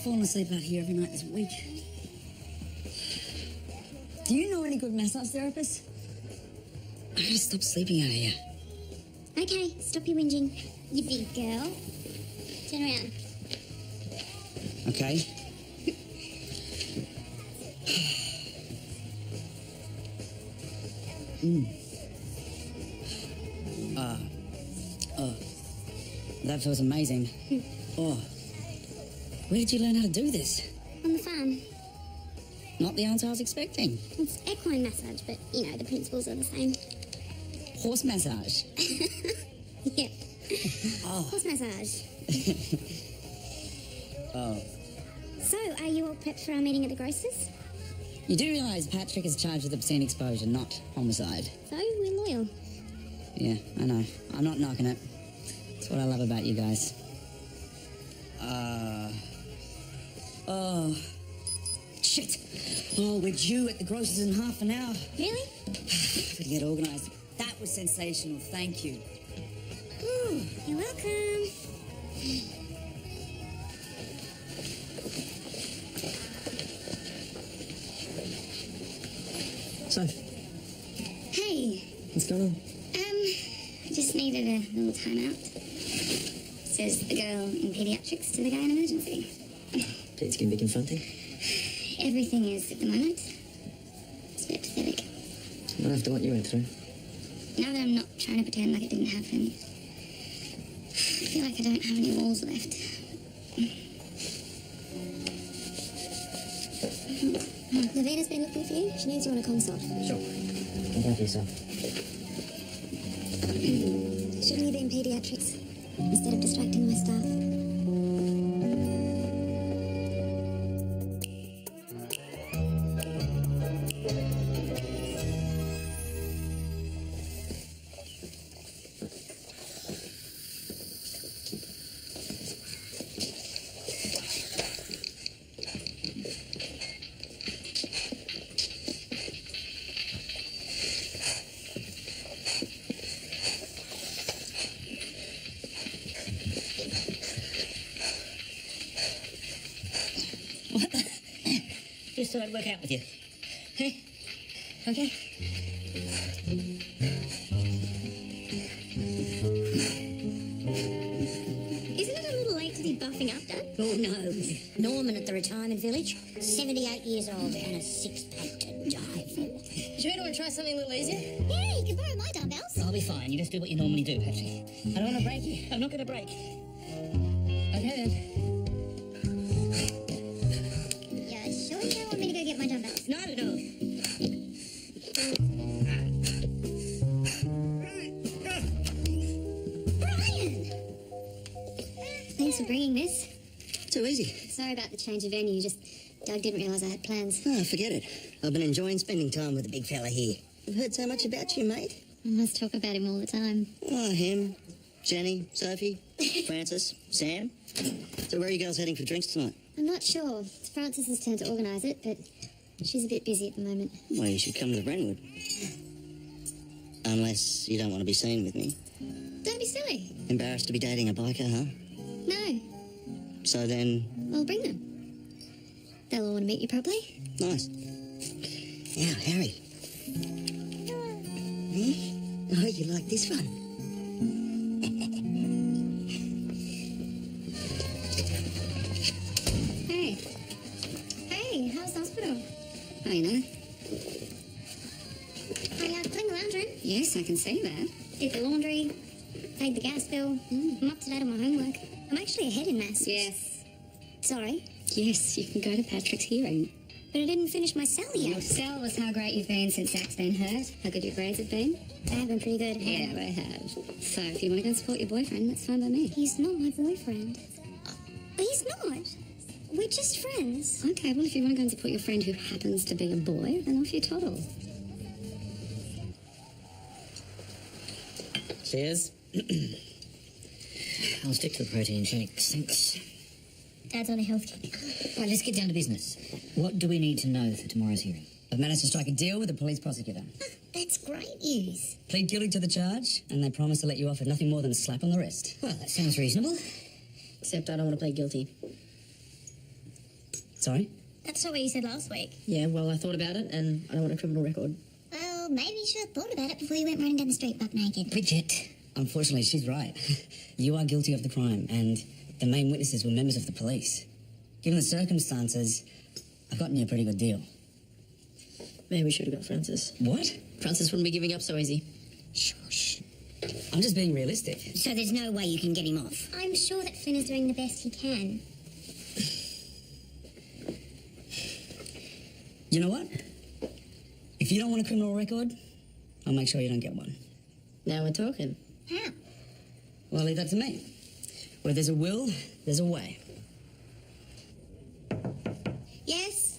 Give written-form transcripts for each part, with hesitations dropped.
fallen asleep out here every night this week. Do you know any good massage therapists? I gotta stop sleeping out here. Okay, stop your whinging, you big girl. Turn around. Okay. That feels amazing. Oh. Where did you learn how to do this? On the farm. Not the answer I was expecting. It's equine massage, but, you know, the principles are the same. Horse massage. Yeah. Oh. Horse massage. Oh. So, are you all prepped for our meeting at the grocer's? You do realise Patrick is charged with obscene exposure, not homicide. So, we're loyal. Yeah, I know. I'm not knocking it. That's what I love about you guys. Oh. Shit. Oh, we're due at the grocer's in half an hour. Really? Gotta get organised. That was sensational. Thank you. Ooh, you're welcome. So, Hey. what's going on? I just needed a little time out. Says the girl in paediatrics to the guy in emergency. Pete's going to be confronting. Everything is at the moment. It's a bit pathetic. Not after what you went through. Now that I'm not trying to pretend like it didn't happen, I feel like I don't have any walls left. Lavina's been looking for you. She needs you on a consult. Sure. Look after yourself. Shouldn't you be in paediatrics instead of distracting my staff? Just thought I'd work out with you. Hey? Okay? Isn't it a little late to be buffing up, Dad? Oh, no. Norman at the retirement village, 78 years old and a six-pack to die for. Should we go and try something a little easier? Yeah, you can borrow my dumbbells. I'll be fine. You just do what you normally do, Patrick. I don't want to break you. I'm not going to break. Okay, then. Yeah, sure you don't want me to go get my dumbbells? No, no. Brian! Thanks for bringing this. Too easy. Sorry about the change of venue, just Doug didn't realise I had plans. Oh, forget it. I've been enjoying spending time with the big fella here. I've heard so much about you, mate. I must talk about him all the time. Oh, him, Jenny, Sophie, Francis, Sam. So where are you girls heading for drinks tonight? I'm not sure. It's Francis's turn to organise it, but she's a bit busy at the moment. Well, you should come to the Brentwood. Unless you don't want to be seen with me. Don't be silly. Embarrassed to be dating a biker, huh? No, So then, I'll bring them. They'll all want to meet you, probably. nice. Now, Harry. Hmm? Oh, you like this one? Hey. Hey, how's the hospital? Oh, you know. I cleaned the lounge room. Yes, I can see that. Did the laundry. Paid the gas bill. I'm up to date on my homework. I'm actually ahead in maths. Yes. Sorry, Yes, you can go to Patrick's hearing. but I didn't finish my cell yet. Tell us how great you've been since Zach's been hurt. How good your grades have been. They have been pretty good. Yeah, they have. So if you want to go and support your boyfriend, that's fine by me. He's not my boyfriend. He's not. We're just friends. Okay, well, if you want to go and support your friend who happens to be a boy, then off you toddle. Cheers. I'll stick to the protein shakes, thanks. Dad's on a health kick. Right, let's get down to business. What do we need to know for tomorrow's hearing? I've managed to strike a deal with the police prosecutor. That's great news. Plead guilty to the charge, and they promise to let you off with nothing more than a slap on the wrist. Well, that sounds reasonable. Except I don't want to plead guilty. Sorry? That's not what you said last week. Yeah, well, I thought about it, and I don't want a criminal record. Well, maybe you should have thought about it before you went running down the street buck naked. Bridget, unfortunately, she's right. You are guilty of the crime, and the main witnesses were members of the police. Given the circumstances, I've gotten you a pretty good deal. Maybe we should have got Francis. What? Francis wouldn't be giving up so easy. Shush. I'm just being realistic. So there's no way you can get him off. I'm sure that Flynn is doing the best he can. You know what? If you don't want a criminal record, I'll make sure you don't get one. Now we're talking. How? Well, leave that to me. Where there's a will, there's a way. Yes?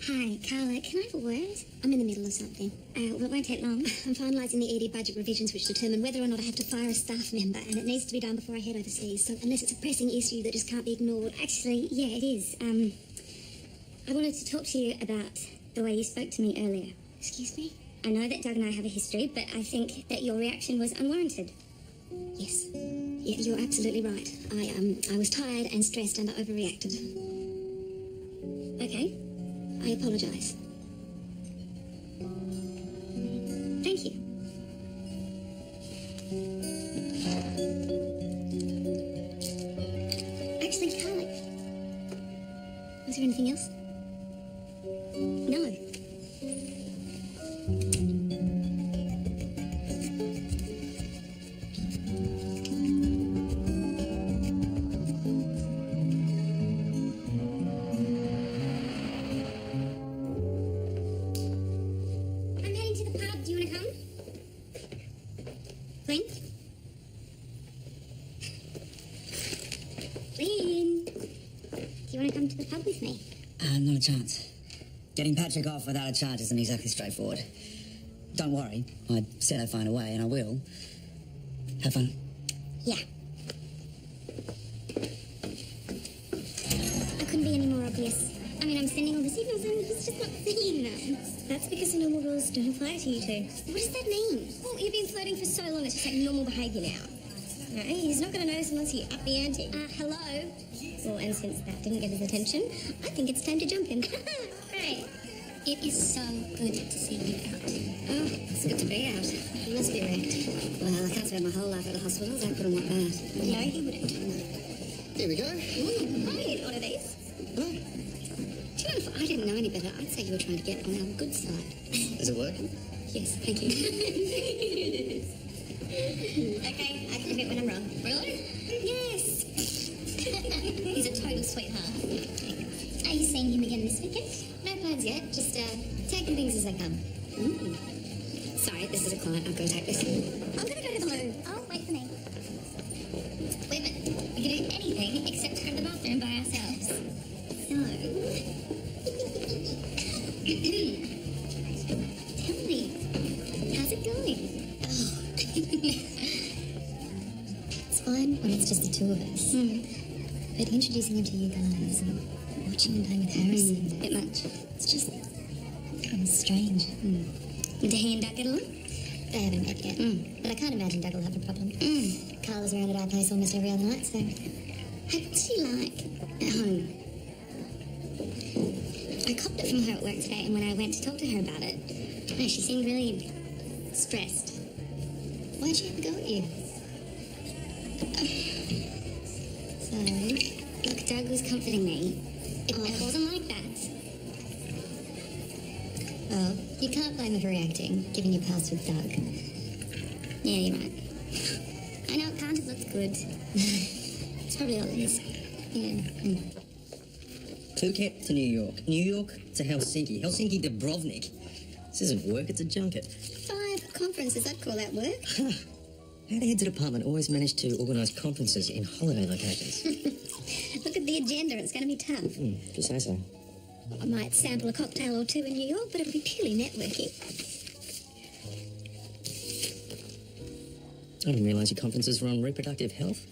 Hi, Carla, can I have a word? I'm in the middle of something. Well, it won't take long. I'm finalising the ED budget revisions which determine whether or not I have to fire a staff member, and it needs to be done before I head overseas, so unless it's a pressing issue that just can't be ignored. Actually, yeah, it is. I wanted to talk to you about the way you spoke to me earlier. Excuse me? I know that Doug and I have a history, but I think that your reaction was unwarranted. Yes. Yeah, you're absolutely right. I was tired and stressed and I overreacted. Okay. I apologise. Thank you. Actually, Carla, was there anything else? No. I'm heading to the pub. Do you want to come? Flynn? Flynn? Do you want to come to the pub with me? Not a chance. Getting Patrick off without a charge isn't exactly straightforward. Don't worry. I said I'd find a way, and I will. Have fun. Yeah. I couldn't be any more obvious. I mean, I'm sending all the signals and he's just not seeing them. That's because the normal rules don't apply to you two. What does that mean? Well, you've been flirting for so long, it's just like normal behaviour now. No, he's not going to notice unless you up the ante. Hello? Well, and since that didn't get his attention, I think it's time to jump him. Right. It is so good to see you out. Oh, it's good to be out. You must be wrecked. Well, I can't spend my whole life at the hospital. I couldn't want that. No, you wouldn't. Here we go. Ooh, I didn't order these. Oh, Do you know, if I didn't know any better, I'd say you were trying to get on our good side. is it working? Yes, thank you. Okay, I can admit when I'm wrong. Really? Yes. He's a total sweetheart. Are you seeing him again this weekend? No plans yet, just taking things as they come. Sorry, this is a client. I've got to take this. I'm going to go to the loo. Oh, wait for me. Wait a minute. We can do anything except go to the bathroom by ourselves. So... Tell me, how's it going? It's fine when it's just the two of us. But introducing him to you guys and watching him play with Harrison, a bit much. It's just kind of strange. Do he and Doug get along? They haven't met yet. But I can't imagine Doug will have a problem. Carla's around at our place almost every other night, so... Hey, what's she like at home? I copped it from her at work today, and when I went to talk to her about it, no, she seemed really stressed. Why'd she have a go at you? So, look, Doug was comforting me. It wasn't like that. Well, you can't blame her for reacting, given your past with Doug. Yeah, you're right. I know it can't have looked good. It's probably all it is. Yeah. Phuket to New York. New York to Helsinki. Helsinki to Dubrovnik. This isn't work, it's a junket. 5 conferences, I'd call that work. How the heads of department always manage to organise conferences in holiday locations? Look at the agenda, it's going to be tough. If you say so. I might sample a cocktail or two in New York, but it'll be purely networking. I didn't realise your conferences were on reproductive health.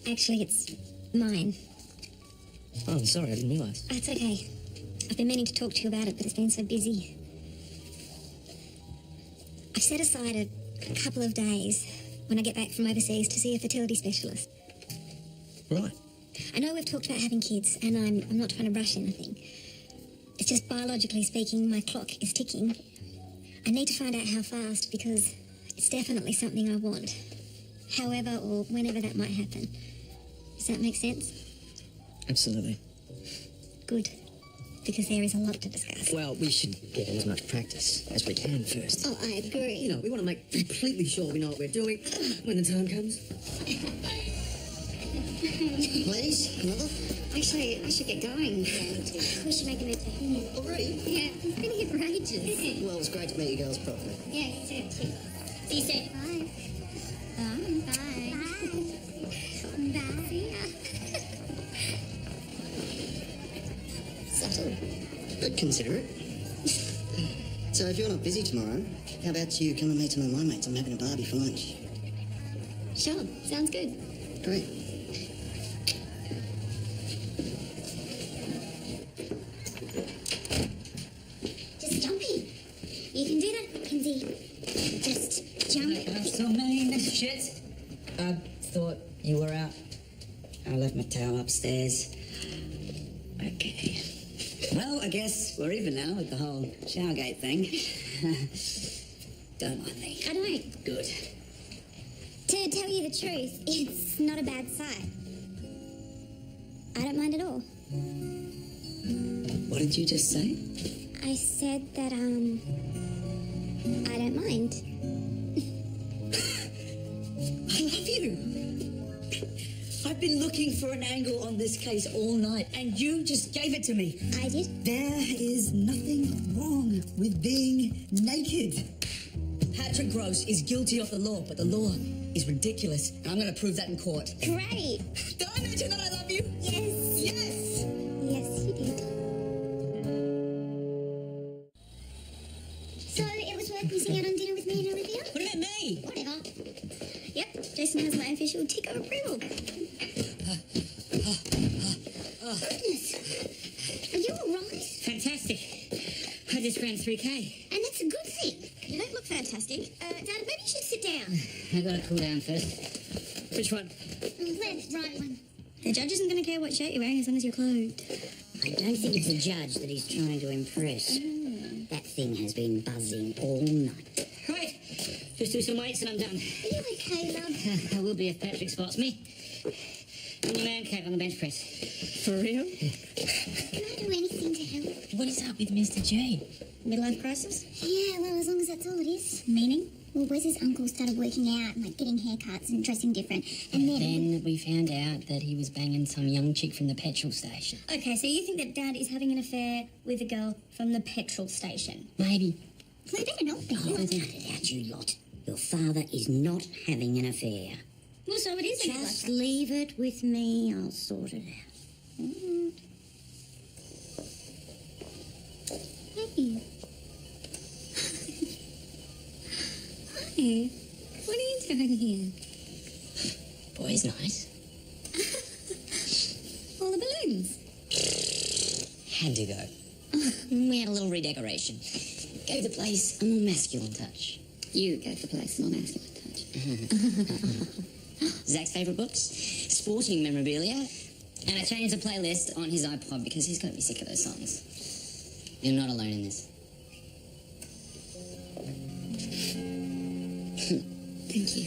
Actually, it's mine. Oh, I'm sorry, I didn't realise. That's okay. I've been meaning to talk to you about it, but it's been so busy. I've set aside a couple of days when I get back from overseas to see a fertility specialist. Right. I know we've talked about having kids, and I'm not trying to rush anything. It's just biologically speaking, my clock is ticking. I need to find out how fast because it's definitely something I want. However or whenever that might happen. Does that make sense? Absolutely. Good. Because there is a lot to discuss. Well, we should get in as much practice as we can first. Oh, I agree. You know, we want to make completely sure we know what we're doing when the time comes. Ladies, another? Actually, I should get going. We should make a move to him. Already? Yeah, we've been here for ages. Well, it's great to meet you girls properly. Yeah, see you soon. Bye. Bye. Bye. See ya. Subtle, but considerate. So if you're not busy tomorrow, how about you come and meet some of my mates? I'm having a barbie for lunch. Sure, sounds good. Great. Just jump in. You can do that, Kinsey. Just jump. So mean. Shit. I thought you were out. I left my towel upstairs. Okay. Well, I guess we're even now with the whole showergate thing. Don't mind me. I don't. Good. To tell you the truth, it's not a bad sight. I don't mind at all. What did you just say? I said that, I don't mind. I love you. I've been looking for an angle on this case all night, and you just gave it to me. I did? There is nothing wrong with being naked. Patrick Gross is guilty of the law, but the law is ridiculous, and I'm going to prove that in court. Great. Did I mention that I love you? Yes. Yes! Yes, you did. So it was worth missing out on dinner with me and Olivia? What about me? Whatever. Yep, Jason has my official tick of approval. Goodness. Are you all right? Fantastic. I just ran 3K. And that's a good thing. You don't look fantastic. Dad, maybe you should sit down. I gotta cool down first. Which one? Left, right one. The judge isn't going to care what shirt you're wearing as long as you're clothed. I don't think it's the judge that he's trying to impress. That thing has been buzzing all night. Right, just do some weights and I'm done. Are you okay, love? I will be if Patrick spots me. In your man cave on the bench press. For real? Can I do anything to help? What is up with Mr. J? Midlife crisis? Yeah, well, as long as that's all it is. Meaning? Well, Wes's uncle started working out and, like, getting haircuts and dressing different. And Then we found out that he was banging some young chick from the petrol station. Okay, so you think that Dad is having an affair with a girl from the petrol station? Maybe. Well, you better not be. Oh, cut it out, you lot. Your father is not having an affair. Well, so it is a Just midlife. leave it with me. I'll sort it out. Hey. Hi. What are you doing here? Boy's nice. All the balloons. Had to go. We had a little redecoration. Gave the place a more masculine touch. You gave the place a more masculine touch. Zach's favourite books, sporting memorabilia, and I changed the playlist on his iPod because he's going to be sick of those songs. You're not alone in this. Thank you.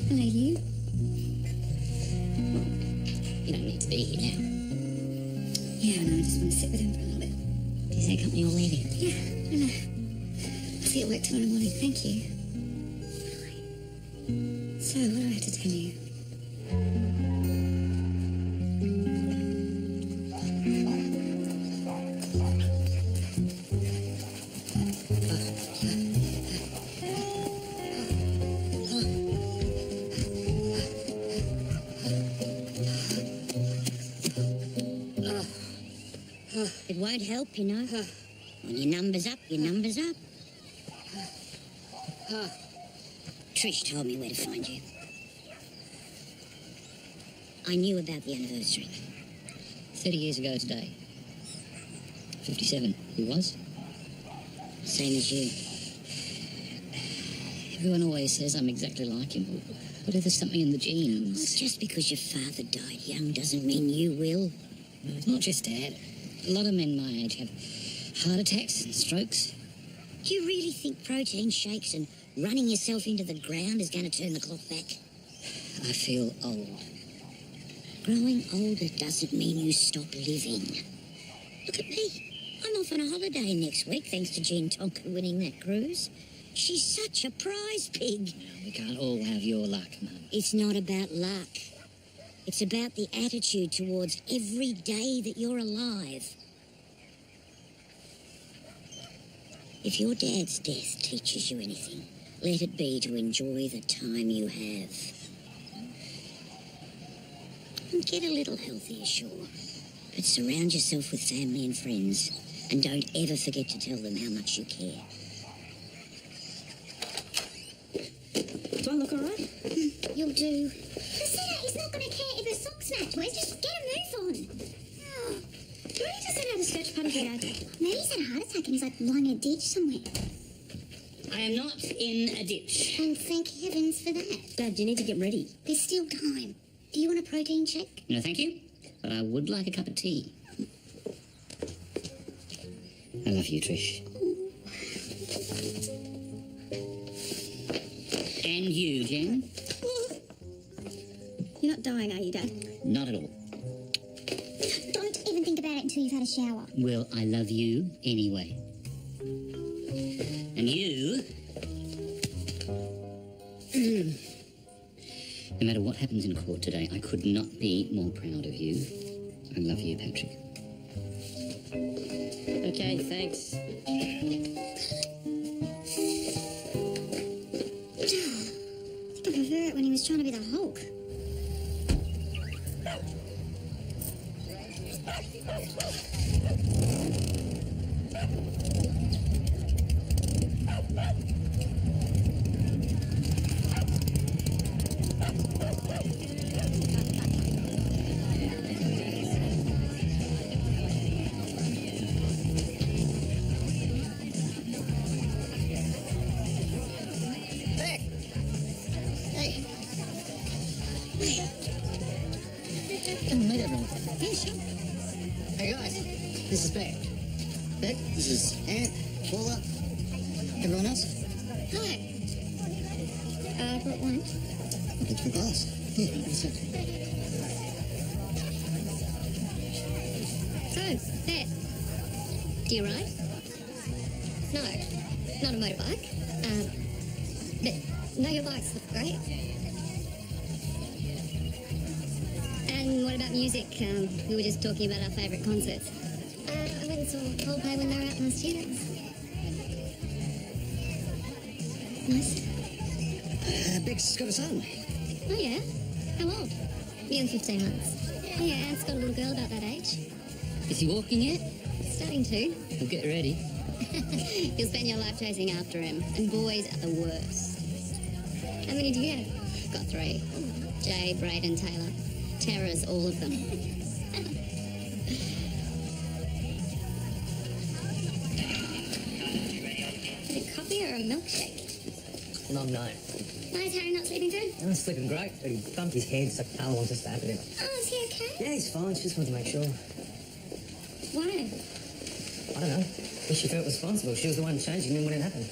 Hello, you. You don't need to be here now. Yeah, no, I just want to sit with him for a little bit. Is that company all leaving? Yeah, I know. I'll see you at work tomorrow morning. Thank you. So, what do I have to tell you? It won't help, you know. When your number's up, your number's up. Trish told me where to find you. I knew about the anniversary. 30 years ago today. 57. Who was? Same as you. Everyone always says I'm exactly like him. What if there's something in the genes? Well, just because your father died young doesn't mean you will. No, it's not just Dad. A lot of men my age have heart attacks and strokes. Do you really think protein shakes and running yourself into the ground is going to turn the clock back? I feel old. Growing older doesn't mean you stop living. Look at me. I'm off on a holiday next week thanks to Jean Tonka winning that cruise. She's such a prize pig. We can't all have your luck, Mum. It's not about luck. It's about the attitude towards every day that you're alive. If your dad's death teaches you anything, let it be to enjoy the time you have. And get a little healthier, sure. But surround yourself with family and friends. And don't ever forget to tell them how much you care. Do I look all right? You'll do. Priscilla, he's not going to care if the socks match. Wes, just get a move on. Oh. Who just sent out a search party for Dad? Maybe he's had a heart attack and he's like lying in a ditch somewhere. I am not in a ditch. And thank heavens for that. Dad, you need to get ready. There's still time. Do you want a protein shake? No, thank you. But I would like a cup of tea. I love you, Trish. And you, Jen? You're not dying, are you, Dad? Not at all. Don't even think about it until you've had a shower. Well, I love you anyway. And you... No matter what happens in court today, I could not be more proud of you. I love you, Patrick. Okay, thanks. I prefer it when he was trying to be the Hulk. Meet everyone. Yeah, sure. Hey guys, this is Beck. Beck, this is Ant, Paula, everyone else. Hi. I brought one. It's for glass. Here, have a sip. So, there. Do you ride? No, not a motorbike. But no, your bikes look great. And what about music? We were just talking about our favourite concerts. I went and saw Coldplay when they were out last year. That was nice. Beck's got a son. Oh yeah? How old? Nearly 15 months. Oh yeah, Ant's got a little girl about that age. Is he walking yet? Starting to. Well, get ready. You'll spend your life chasing after him. And boys are the worst. How many do you have? Got 3. Jay, Braden, Taylor. Terrors, all of them. A coffee or a milkshake? Long night. Why is Harry not sleeping too? I was sleeping great, but he bumped his head, so Carla wants us to have him. Oh, is he okay? Yeah, he's fine. She just wanted to make sure. Why? I don't know. Wish she felt responsible. She was the one changing him when it happened.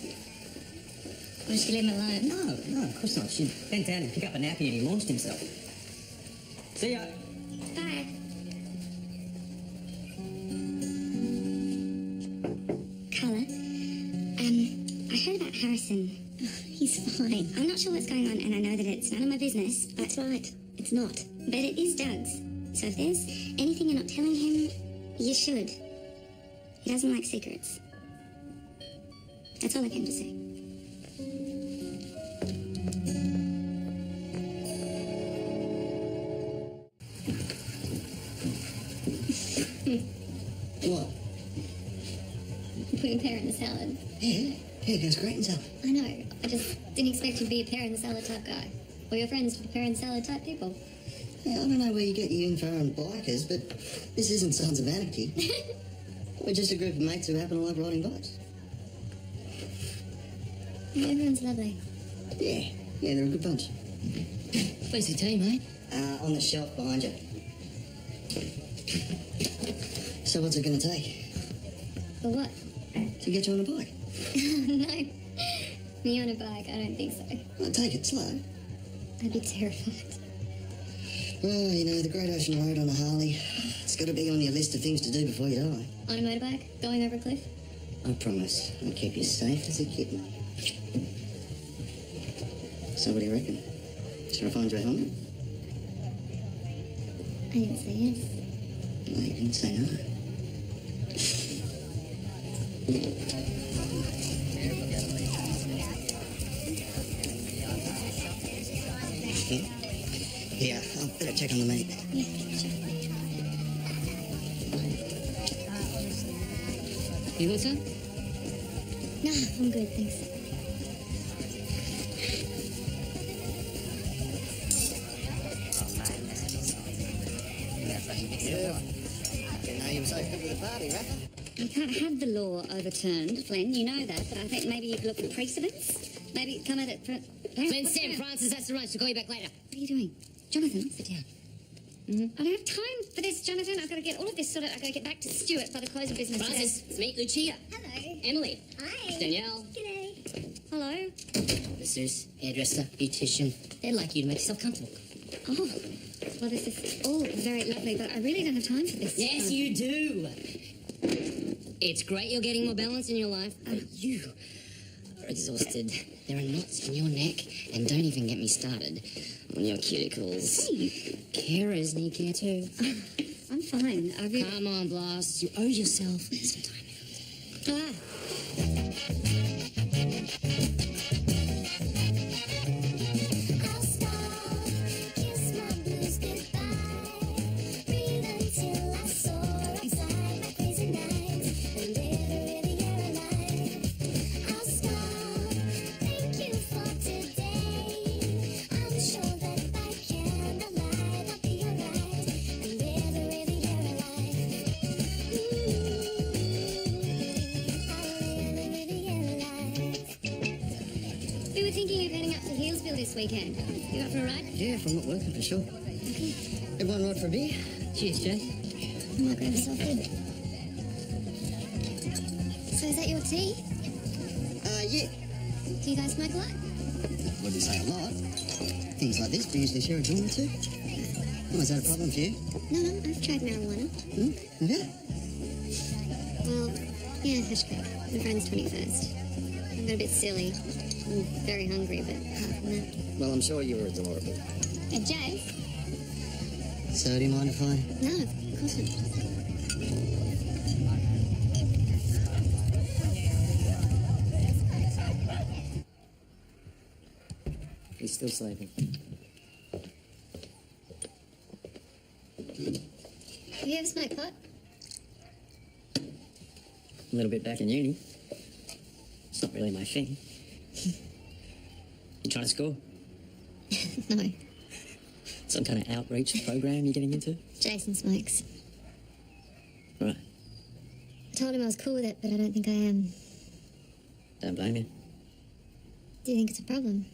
Or did she leave him alone? No, of course not. She bent down and picked up a nappy and he launched himself. See ya. Bye. Carla, I heard about Harrison. He's fine. I'm not sure what's going on, and I know that it's none of my business. That's right. It's not. But it is Doug's. So if there's anything you're not telling him, you should. He doesn't like secrets. That's all I came to say. What? Putting pear in the salad. Yeah, it goes great in salad. I know. I just didn't expect you to be a pear in the salad type guy. Or your friends were pear in the salad type people. Yeah, I don't know where you get your info on bikers, but this isn't Sons of Anarchy. We're just a group of mates who happen to like riding bikes. Everyone's lovely. Yeah, they're a good bunch. Where's the tea, mate? On the shelf behind you. So what's it going to take For what? to get you on a bike? No. Me on a bike? I don't think so. Well, take it slow. I'd be terrified. Well, you know, the Great Ocean Road on a Harley, it's got to be on your list of things to do before you die. On a motorbike? Going over a cliff? I promise I'll keep you safe as a kitten. So what do you reckon? Shall I find you a helmet? I didn't say yes. No, you didn't say no. Yeah, I'll better check on the mate. You want some? No, I'm good, thanks. Didn't know you were so good with a Barbie, Rapper. You can't have the law overturned, Flynn. You know that, but I think maybe you could look for precedents. Maybe come at it for... Flynn, Sam, Francis, that's the right. She'll call you back later. What are you doing? Jonathan? Sit down. I don't have time for this, Jonathan. I've got to get all of this sorted. I've got to get back to Stuart by the close of business Francis, today. it's me, Lucia. Hello. Emily. Hi. Danielle. G'day. Hello. Masseuse, hairdresser, beautician. They'd like you to make yourself comfortable. Oh, well, this is all very lovely, but I really don't have time for this. Yes, you do. It's great you're getting more balance in your life, but you are exhausted. There are knots in your neck, and don't even get me started on your cuticles. Hey. Carers need care too. I'm fine. I really... Come on, Blast. You owe yourself some time out. Ah. We were thinking of heading up to Healesville this weekend. You up for a ride? Yeah, if I'm not working, for sure. Okay. Everyone ride for a beer? Cheers, Jay. I might grab myself in. So is that your tea? Yeah. Do you guys smoke a lot? Wouldn't say a lot. Things like this, we usually share a joint or two. Oh, is that a problem for you? No, I've tried marijuana. Yeah? Well, yeah, hash cake. My friend's 21st. I got a bit silly. I'm very hungry, but apart from that. Well, I'm sure you were adorable. Hey, Jay? So, do you mind if I... No, of course not. He's still sleeping. Have you ever smoked pot? A little bit back in uni. It's not really my thing. You trying to score? No. Some kind of outreach program you're getting into? Jason smokes. Right. I told him I was cool with it, but I don't think I am. Don't blame you. Do you think it's a problem?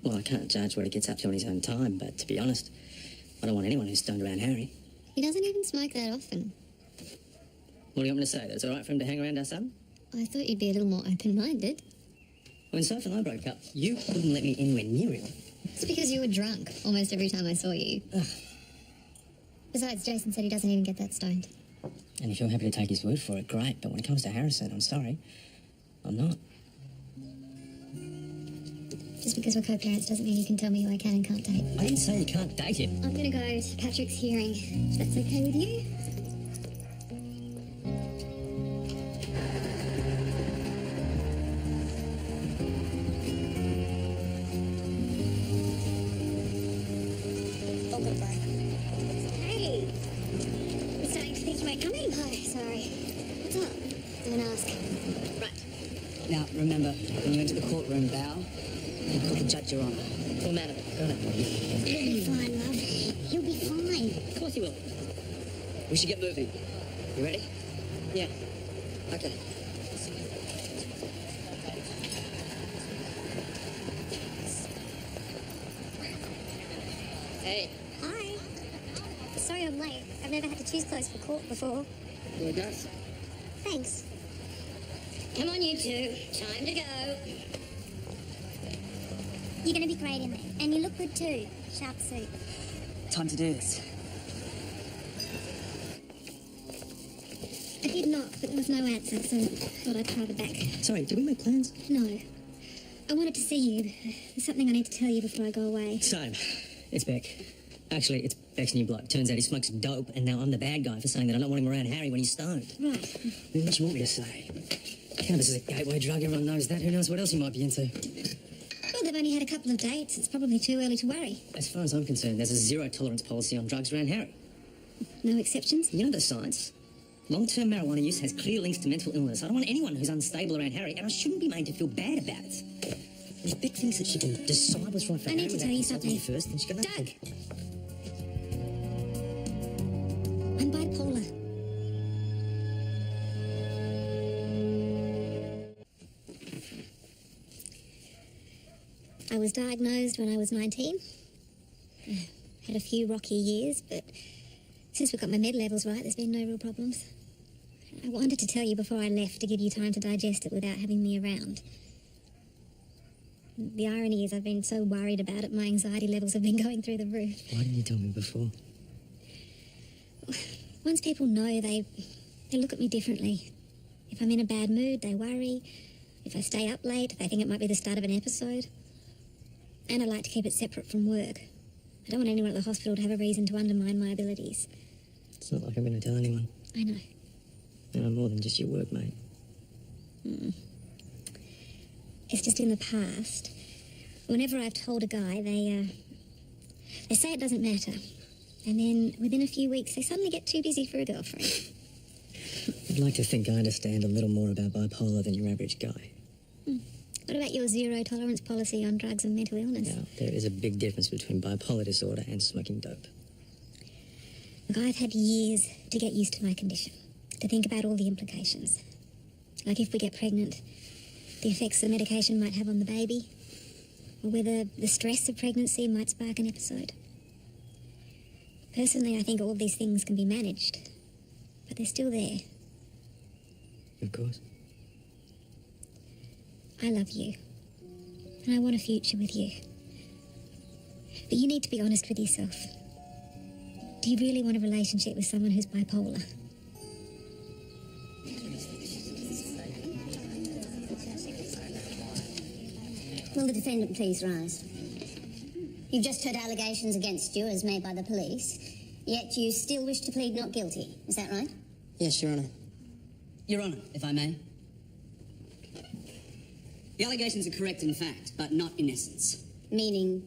Well, I can't judge what he gets up to on his own time, but to be honest, I don't want anyone who's stoned around Harry. He doesn't even smoke that often. What do you want me to say? That it's all right for him to hang around our son? I thought you'd be a little more open-minded. When Soph and I broke up, you wouldn't let me anywhere near him. It's because you were drunk almost every time I saw you. Besides, Jason said he doesn't even get that stoned. And if you're happy to take his word for it, great. But when it comes to Harrison, I'm sorry. I'm not. Just because we're co-parents doesn't mean you can tell me who I can and can't date. I didn't say you can't date him. I'm gonna go to Patrick's hearing. If that's okay with you? Hey! I'm starting to think you might come in. Oh, sorry. What's up? Don't ask. Right. Now, remember, when you enter the courtroom, bow and call the judge your honour. Call madam. Go on. He'll be fine, love. He'll be fine. Of course he will. We should get moving. You ready? Yeah. Okay. Hey. Hi. Sorry I'm late. I've never had to choose clothes for court before. Well done. Thanks. Come on, you two. Time to go. You're going to be great in there. And you look good too. Sharp suit. Time to do this. I did knock, but there was no answer, so I thought I'd try the back. Sorry, did we make plans? No. I wanted to see you. There's something I need to tell you before I go away. Same. It's Beck. Actually, it's Beck's new bloke. Turns out he smokes dope, and now I'm the bad guy for saying that I don't want him around Harry when he's stoned. Right. What do you want me to say? Cannabis is a gateway drug, everyone knows that. Who knows what else he might be into? Well, they've only had a couple of dates. It's probably too early to worry. As far as I'm concerned, there's a zero-tolerance policy on drugs around Harry. No exceptions? You know the science. Long-term marijuana use has clear links to mental illness. I don't want anyone who's unstable around Harry, and I shouldn't be made to feel bad about it. If Beck thinks that she can decide what's right for I Harry need to without tell you consulting me something. first, then she's got nothing. Doug! I'm bipolar. I was diagnosed when I was 19. Had a few rocky years, but since we got my med levels right, there's been no real problems. I wanted to tell you before I left to give you time to digest it without having me around. The irony is I've been so worried about it, my anxiety levels have been going through the roof. Why didn't you tell me before? Once people know, they look at me differently. If I'm in a bad mood, they worry. If I stay up late, they think it might be the start of an episode. And I like to keep it separate from work. I don't want anyone at the hospital to have a reason to undermine my abilities. It's not like I'm going to tell anyone. I know. And I'm more than just your workmate. It's just in the past, whenever I've told a guy, they say it doesn't matter. And then within a few weeks, they suddenly get too busy for a girlfriend. I'd like to think I understand a little more about bipolar than your average guy. What about your zero-tolerance policy on drugs and mental illness? Now, there is a big difference between bipolar disorder and smoking dope. Look, I've had years to get used to my condition, to think about all the implications. Like if we get pregnant, the effects the medication might have on the baby, or whether the stress of pregnancy might spark an episode. Personally, I think all these things can be managed, but they're still there. Of course. I love you, and I want a future with you. But you need to be honest with yourself. Do you really want a relationship with someone who's bipolar? Will the defendant please rise? You've just heard allegations against you as made by the police, yet you still wish to plead not guilty. Is that right? Yes, Your Honour. Your Honour, if I may. The allegations are correct in fact, but not in essence. Meaning,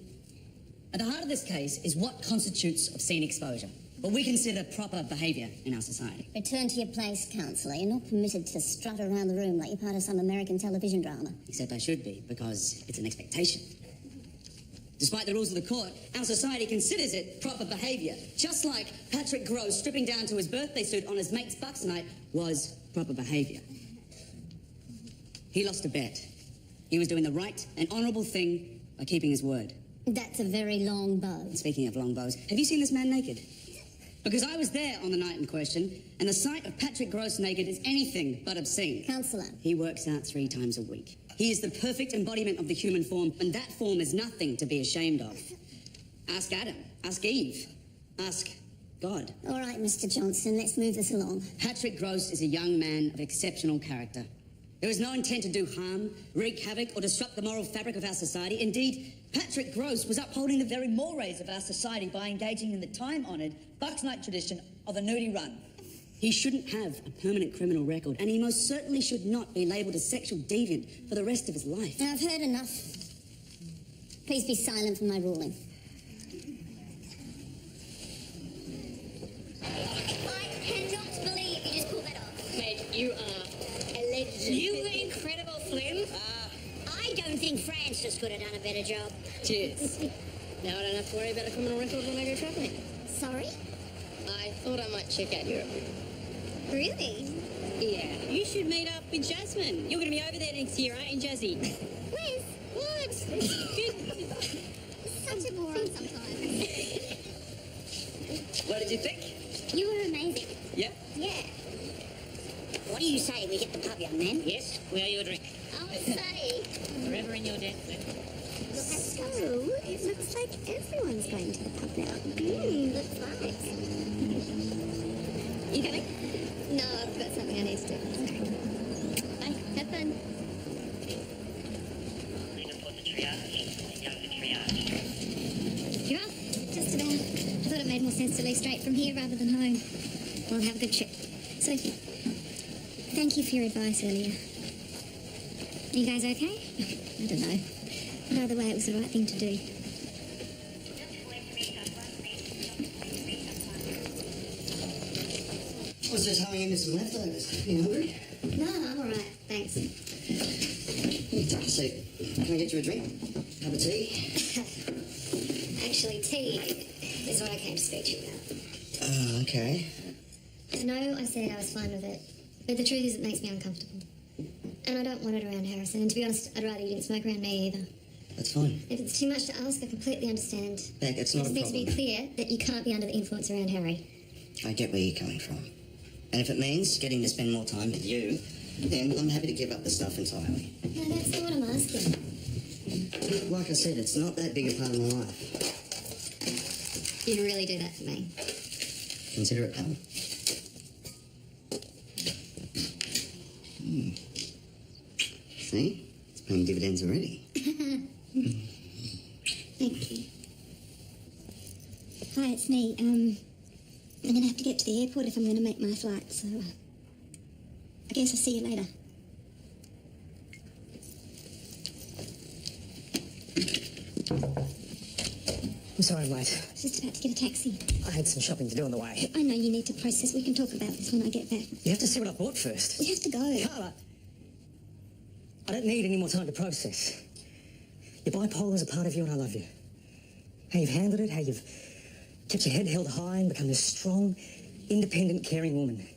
At the heart of this case is what constitutes obscene exposure, what we consider proper behaviour in our society. return to your place, counsellor. You're not permitted to strut around the room like you're part of some American television drama. Except I should be, because it's an expectation. Despite the rules of the court, our society considers it proper behaviour. Just like Patrick Gross stripping down to his birthday suit on his mate's bucks night was proper behaviour. He lost a bet. He was doing the right and honourable thing by keeping his word. That's a very long bow. Speaking of long bows, have you seen this man naked? Because I was there on the night in question, and the sight of Patrick Gross naked is anything but obscene. Counsellor, He works out 3 times a week. He is the perfect embodiment of the human form, and that form is nothing to be ashamed of. Ask Adam, ask Eve, ask God. all right, Mr. Johnson, let's move this along. Patrick Gross is a young man of exceptional character. There was no intent to do harm, wreak havoc, or disrupt the moral fabric of our society. Indeed, Patrick Gross was upholding the very mores of our society by engaging in the time-honoured Bucks Night tradition of a nudie run. He shouldn't have a permanent criminal record, and he most certainly should not be labelled a sexual deviant for the rest of his life. Now, I've heard enough. Please be silent from my ruling. I cannot believe you just pulled that off. Mate, you are a legend. You incredible, Flynn. I don't think Francis could have done a better job. Cheers. Now I don't have to worry about a criminal record when I go travelling. Sorry? I thought I might check out Europe. Really? Yeah, you should meet up with Jasmine. You're going to be over there next year, aren't you, Jazzy? Liz, What? such a moron sometimes. What did you think? You were amazing. Yeah? Yeah. What do you say we hit the pub, young man? Yes, we owe you a drink. I'll say. Forever in your debt, then. So, it looks like everyone's going to the pub now. Looks like. You coming? No, I've got something I need to do. Bye. Have fun. You're off? Just about. I thought it made more sense to leave straight from here rather than home. Well, have a good trip. Sophie, thank you for your advice earlier. Are you guys okay? I don't know. But either way, it was the right thing to do. I was just hurrying into some leftovers. You hungry? No, I'm all right. Thanks. So, can I get you a drink? Have a tea? Actually, tea is what I came to speak to you about. Oh, okay. I know I said I was fine with it, but the truth is it makes me uncomfortable. And I don't want it around Harrison, and to be honest, I'd rather you didn't smoke around me either. That's fine. If it's too much to ask, I completely understand. Beck, it's not a I just need to problem. be clear that you can't be under the influence around Harry. I get where you're coming from. And if it means getting to spend more time with you, then I'm happy to give up the stuff entirely. No, that's not what I'm asking. Like I said, it's not that big a part of my life. You'd really do that for me. Consider it done. See? It's paying dividends already. Thank you. Hi, it's me. I'm going to have to get to the airport if I'm going to make my flight, so I guess I'll see you later. I'm sorry I'm late. I was just about to get a taxi. I had some shopping to do on the way. I know you need to process. We can talk about this when I get back. You have to see what I bought first. We have to go. Carla, I don't need any more time to process. Your bipolar is a part of you and I love you. How you've handled it, how you've kept your head held high and become this strong, independent, caring woman.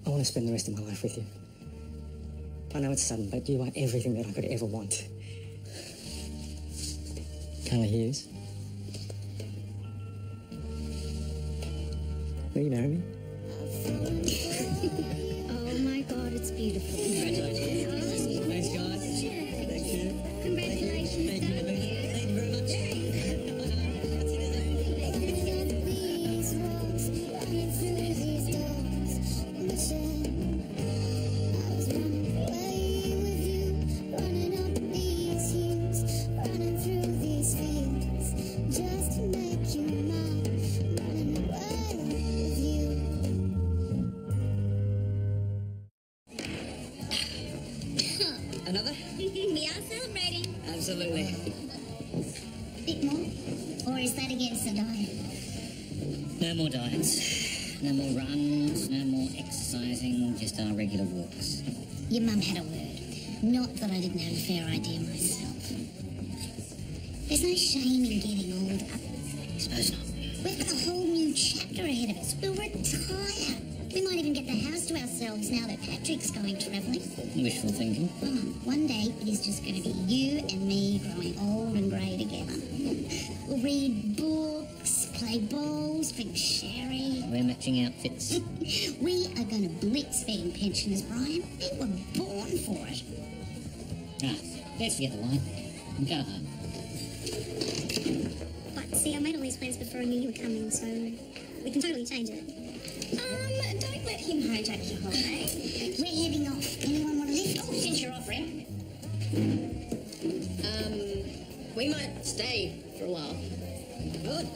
I want to spend the rest of my life with you. I know it's sudden, but you are everything that I could ever want. Carla Hughes. Will you marry me? Oh my God, it's beautiful. Congratulations. Thanks, guys. Thank you. Congratulations. Thank you. Thank you very much. Another? We are celebrating. Absolutely. Bit more? Or is that against the diet? No more diets, no more runs, no more exercising, just our regular walks. Your mum had a word. Not that I didn't have a fair idea myself. There's no shame in getting older. Suppose not. We've got a whole new chapter ahead of us. We'll retire. We might even get the house to ourselves now that Patrick's going travelling. Wishful thinking. Oh, one day it is just going to be you and me growing old and grey together. We'll read books, play bowls, drink sherry. We're matching outfits. We are going to blitz being pensioners, Brian. We were born for it. Ah, let's forget the wine and go home. But see, I made all these plans before I knew you were coming, so we can totally change it. Don't let him hijack your holiday. We're heading off. Anyone want to lift? Oh, since you're offering. We might stay for a while. Good.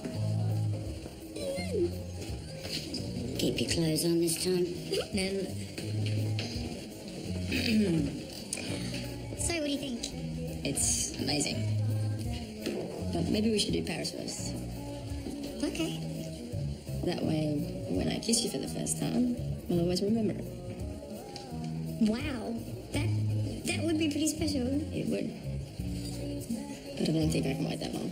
Keep your clothes on this time. And So, what do you think? it's amazing. But maybe we should do Paris first. Okay. That way, when I kiss you for the first time, we'll always remember it. Wow. That would be pretty special. It would. But I don't think I can wait that long.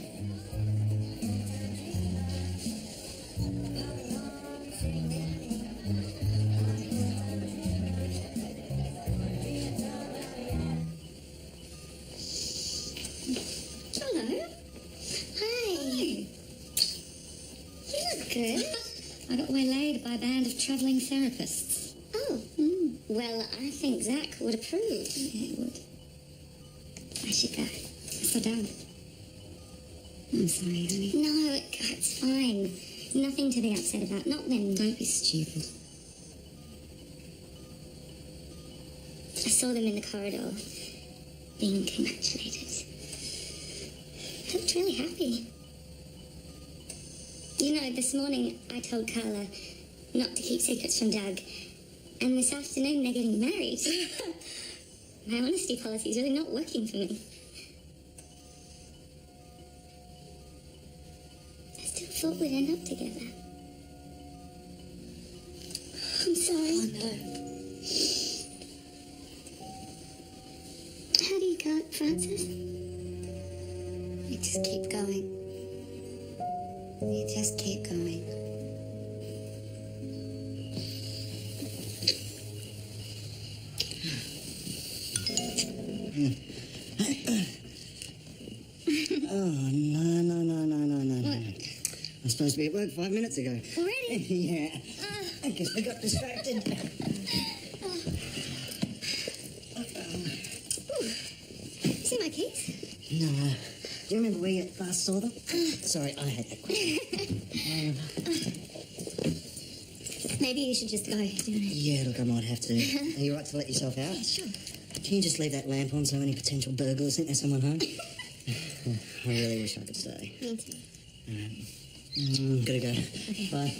Hello. Hi. played by a band of travelling therapists. Oh, well, I think Zach would approve. Yeah, he would. I should go. So don't. I'm sorry, honey. No, it's fine. Nothing to be upset about. Not when... Don't be stupid. I saw them in the corridor, being congratulated. I looked really happy. You know, this morning I told Carla not to keep secrets from Doug, and this afternoon they're getting married. My honesty policy is really not working for me. I still thought we'd end up together. I'm sorry. Oh, no. How do you cope, Francis? You just keep going. You just keep going. Oh, no. I'm supposed to be at work 5 minutes ago. Already? Yeah. I guess we got distracted. See my keys? No. Do you remember where you last saw them? Sorry, I had that question. Maybe you should just go. Yeah, look, I might have to. Are you right to let yourself out? Sure. Can you just leave that lamp on so any potential burglars think there's someone home? I really wish I could stay. Me too. Gotta go. Okay. Bye.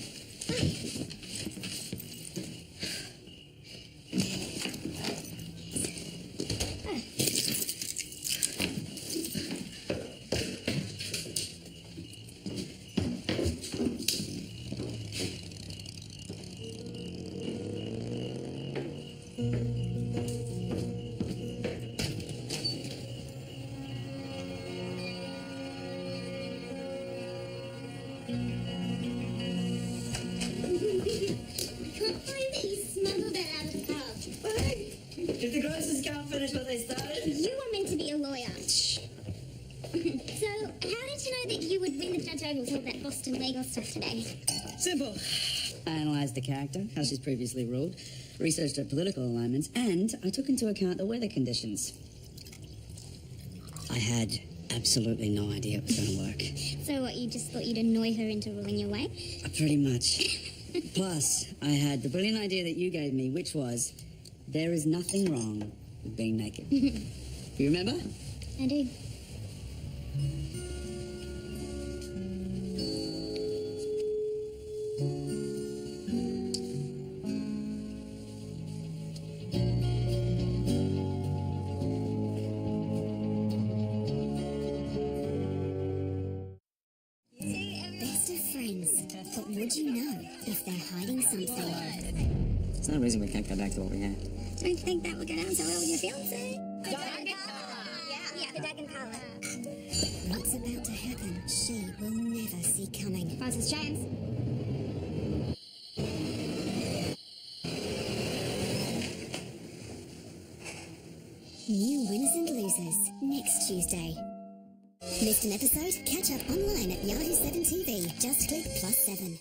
If the grocers can't finish what they started. You were meant to be a lawyer. So, how did you know that you would win the judge over with all that Boston legal stuff today? Simple. I analysed the character, how she's previously ruled, researched her political alignments, and I took into account the weather conditions. I had absolutely no idea it was going to work. So what, you just thought you'd annoy her into ruling your way? Pretty much. Plus, I had the brilliant idea that you gave me, which was, there is nothing wrong with being naked. You remember? I do. Best of friends. But would you know if they're hiding something? There's no reason we can't go back to what we had. Don't think that would go down so well with your fiancé. Yeah, Doug and Carla. What's about to happen, she will never see coming. Francis James. New Winners and Losers, next Tuesday. Missed an episode? Catch up online at Yahoo 7 TV. Just click +7.